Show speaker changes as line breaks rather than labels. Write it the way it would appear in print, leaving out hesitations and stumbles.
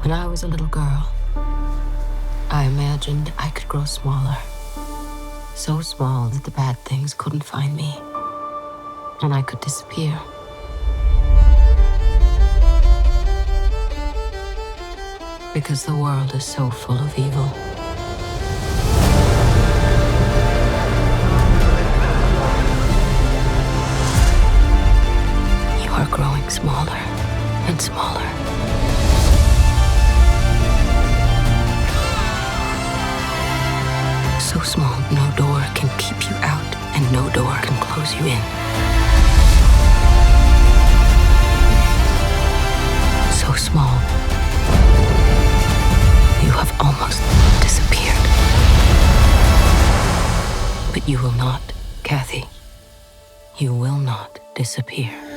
When I was a little girl, I imagined I could grow smaller. So small that the bad things couldn't find me. And I could disappear. Because the world is so full of evil. You are growing smaller and smaller. So small, no door can keep you out, and no door can close you in. So small, you have almost disappeared. But you will not, Kathy. You will not disappear.